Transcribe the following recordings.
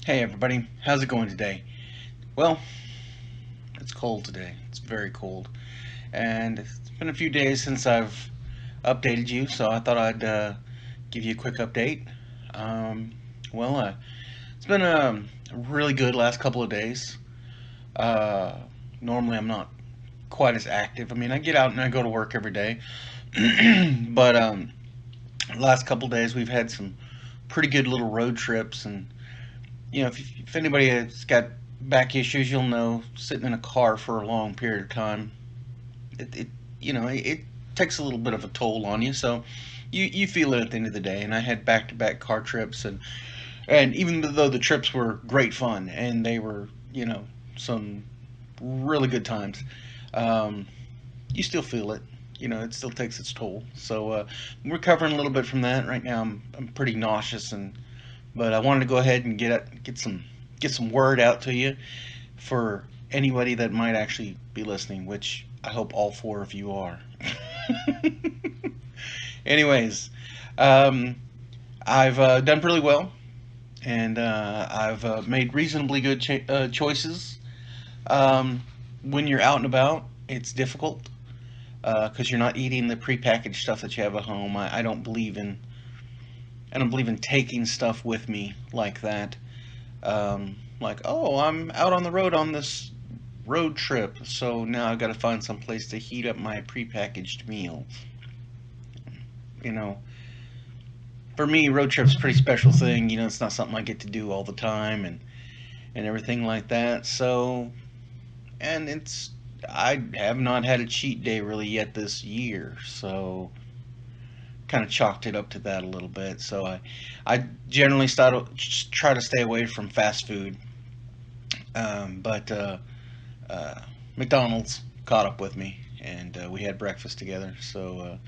Hey everybody, how's it going today? Well, it's cold today. It's very cold. And it's been a few days since I've updated you, so I thought I'd give you a quick update. Um, well, it's been a really good last couple of days. Uh, Normally I'm not quite as active. I mean, I get out and I go to work every day. But last couple of days we've had some pretty good little road trips, and if anybody has got back issues, you'll know sitting in a car for a long period of time, it it takes a little bit of a toll on you. So you feel it at the end of the day. And I had back to back car trips, and even though the trips were great fun and they were some really good times, um, you still feel it. It still takes its toll. So I'm recovering a little bit from that right now. I'm pretty nauseous, but I wanted to go ahead and get some word out to you for anybody that might actually be listening, which I hope all four of you are. Anyways, um, I've done pretty well, and I've made reasonably good choices. Um, when you're out and about, it's difficult because you're not eating the prepackaged stuff that you have at home. I don't believe in taking stuff with me like that. Like, oh, I'm out on the road on this road trip, so now I've got to find some place to heat up my prepackaged meal. You know, for me, road trip's a pretty special thing. It's not something I get to do all the time, and everything like that. So, and I have not had a cheat day really yet this year, so kind of chalked it up to that a little bit. So I generally try to stay away from fast food, but uh, McDonald's caught up with me, and we had breakfast together. So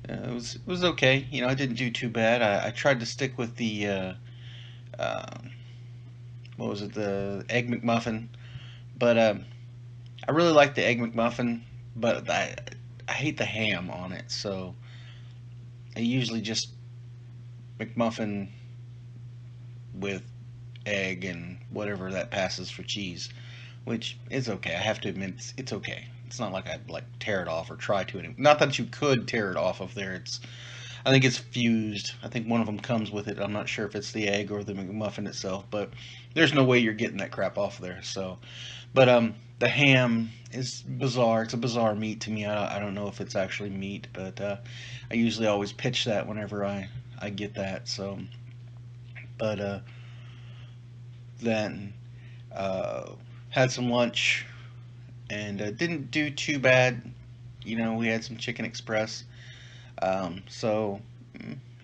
it was okay. I didn't do too bad. I tried to stick with the uh, what was it, the egg McMuffin, but I really like the egg McMuffin, but I hate the ham on it. So I usually just McMuffin with egg and whatever that passes for cheese, which is okay. I have to admit it's okay. It's not like I'd like tear it off or try to. Not that you could tear it off of there. I think it's fused. I think one of them comes with it. I'm not sure if it's the egg or the McMuffin itself, but there's no way you're getting that crap off there. So, but the ham is bizarre. It's a bizarre meat to me. I don't know if it's actually meat, but I usually always pitch that whenever I get that. So, but then uh, had some lunch and didn't do too bad. We had some Chicken Express, so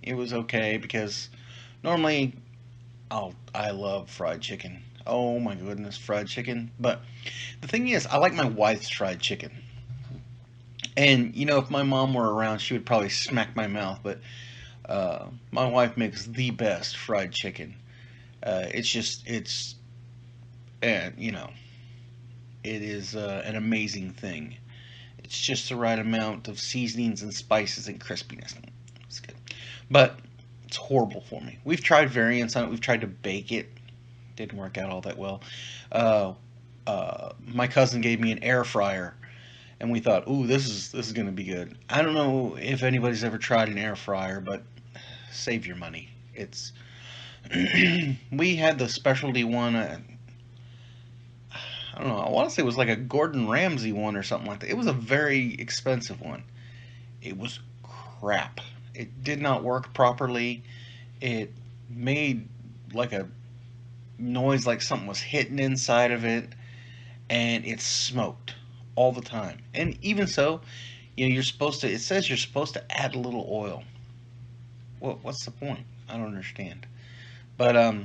it was okay because normally I love fried chicken. Oh my goodness, fried chicken. But the thing is, I like my wife's fried chicken. And if my mom were around, she would probably smack my mouth. But my wife makes the best fried chicken. And it is an amazing thing. It's just the right amount of seasonings and spices and crispiness. It's good, but it's horrible for me. We've tried variants on it. We've tried to bake it. Didn't work out all that well. Uh, my cousin gave me an air fryer, and we thought, "Ooh, this is going to be good." I don't know if anybody's ever tried an air fryer, but save your money. It's we had the specialty one. I don't know. I want to say it was like a Gordon Ramsay one or something like that. It was a very expensive one. It was crap. It did not work properly. It made like a noise like something was hitting inside of it, and it smoked all the time. And even so, you're supposed to. It says you're supposed to add a little oil. What's the point? I don't understand. But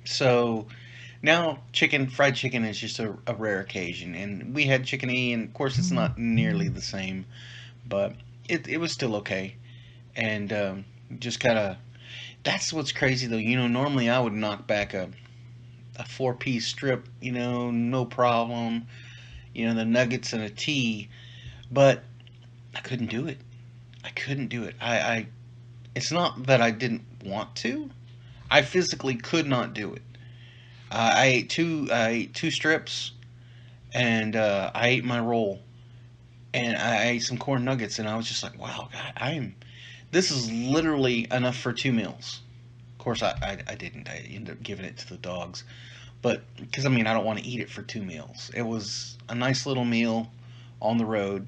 so now fried chicken is just a rare occasion, and we had chicken E, and of course it's not nearly the same, but it was still okay, and just kind of that's what's crazy though. Normally I would knock back a four-piece strip, no problem. The nuggets and a tea, but I couldn't do it. I couldn't do it. I It's not that I didn't want to. I physically could not do it. I ate two strips, and I ate my roll, and I ate some corn nuggets, and I was just like, wow, God, I'm. This is literally enough for 2 meals. Of course, I didn't. I ended up giving it to the dogs, but because I mean, I don't want to eat it for 2 meals. It was a nice little meal on the road,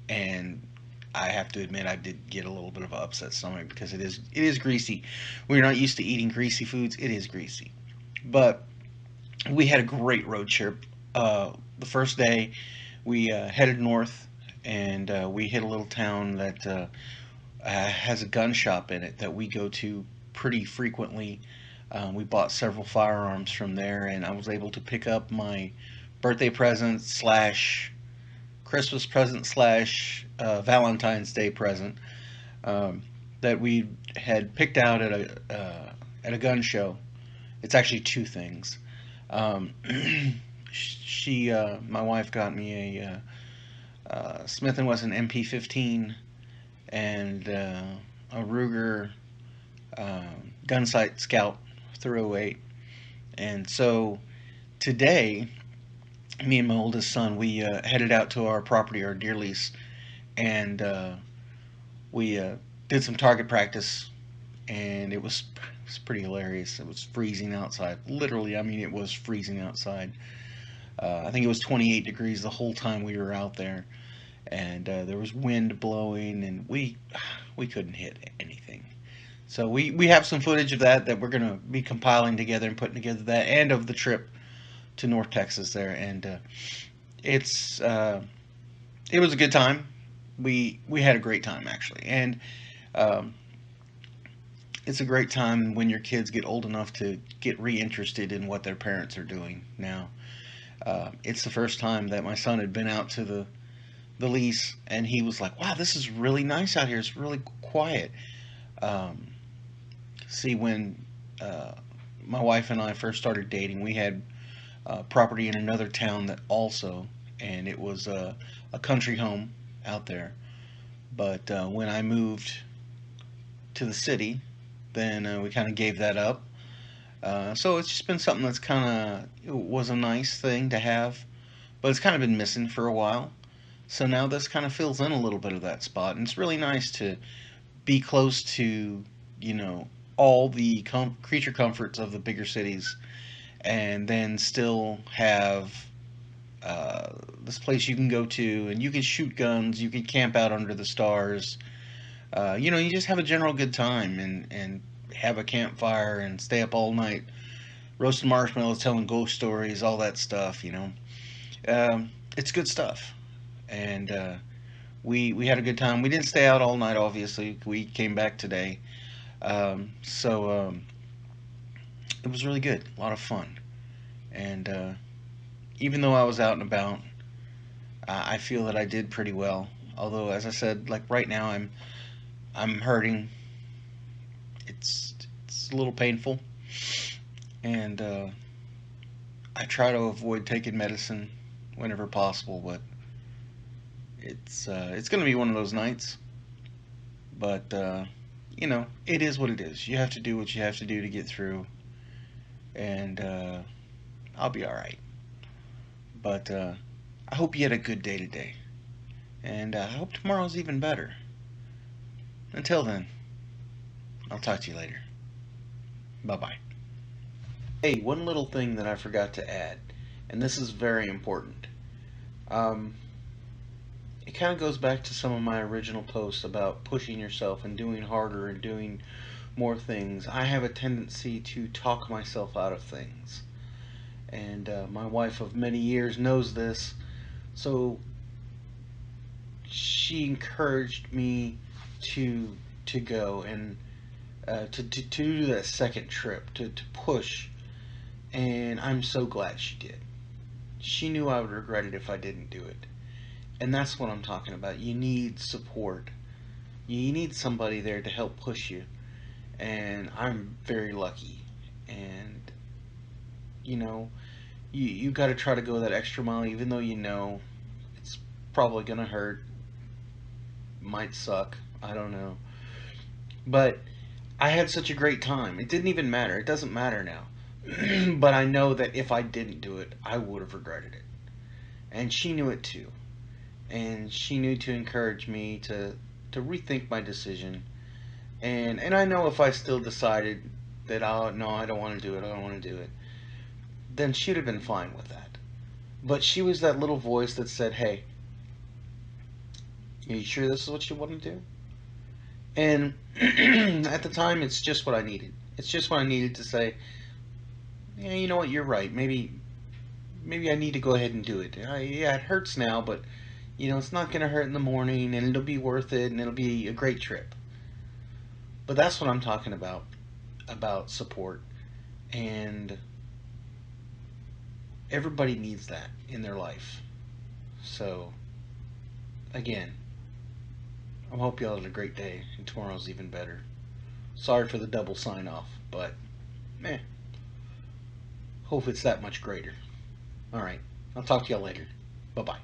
and I have to admit I did get a little bit of an upset stomach because it is greasy. We're not used to eating greasy foods. It is greasy, but we had a great road trip. The first day we headed north, and we hit a little town that has a gun shop in it that we go to pretty frequently. We bought several firearms from there, and I was able to pick up my birthday present slash Christmas present slash Valentine's Day present um, that we had picked out at a gun show. It's actually two things. Um, my wife got me a Smith and Wesson MP15 and a Ruger Gunsight Scout 308. And so today, me and my oldest son, we headed out to our property, our deer lease, and we did some target practice, and it was pretty hilarious. It was freezing outside. Literally, I mean, it was freezing outside. I think it was 28 degrees the whole time we were out there, and there was wind blowing, and we couldn't hit anything. So we have some footage of that we're gonna be compiling together and putting together that and of the trip to North Texas there, and it's it was a good time. We had a great time actually, and um, it's a great time when your kids get old enough to get reinterested in what their parents are doing now. It's the first time that my son had been out to the lease, and he was like, "Wow, this is really nice out here. It's really quiet." Um, See, when uh, my wife and I first started dating, we had property in another town that also, and it was a country home out there. But when I moved to the city, then we kind of gave that up. So it's just been something that's kind of was a nice thing to have, but it's kind of been missing for a while. So now this kind of fills in a little bit of that spot, and it's really nice to be close to, you know, all the creature comforts of the bigger cities, and then still have this place you can go to, and you can shoot guns, you can camp out under the stars. You just have a general good time, and have a campfire and stay up all night roasting marshmallows, telling ghost stories, all that stuff. It's good stuff, and we had a good time. We didn't stay out all night, obviously. We came back today, so it was really good, a lot of fun, and even though I was out and about, I feel that I did pretty well. Although, as I said, like right now, I'm hurting. It's a little painful, and I try to avoid taking medicine whenever possible. But it's going to be one of those nights. But it is what it is. You have to do what you have to do to get through, and I'll be all right. But I hope you had a good day today, and I hope tomorrow's even better. Until then, I'll talk to you later. Bye bye. Hey, one little thing that I forgot to add, and this is very important. Um, it kind of goes back to some of my original posts about pushing yourself and doing harder and doing more things. I have a tendency to talk myself out of things, and my wife of many years knows this, so she encouraged me to go and to do that second trip, to push, and I'm so glad she did. She knew I would regret it if I didn't do it. And that's what I'm talking about. You need support. You need somebody there to help push you. And I'm very lucky. And you know, you got to try to go that extra mile, even though you know it's probably gonna hurt, might suck. I don't know, but I had such a great time. It didn't even matter. It doesn't matter now. But I know that if I didn't do it, I would have regretted it. And she knew it too. And she knew to encourage me to rethink my decision. And I know if I still decided that, oh no, I don't want to do it, I don't want to do it, then she'd have been fine with that. But she was that little voice that said, "Hey, are you sure this is what you want to do?" And at the time, it's just what I needed. It's just what I needed to say. Yeah, you know what? You're right. Maybe I need to go ahead and do it. Yeah, it hurts now, but it's not gonna hurt in the morning, and it'll be worth it, and it'll be a great trip. But that's what I'm talking about support, and everybody needs that in their life. So again, I hope y'all had a great day, and tomorrow's even better. Sorry for the double sign off, but eh, hope it's that much greater. All right, I'll talk to y'all later. Bye bye.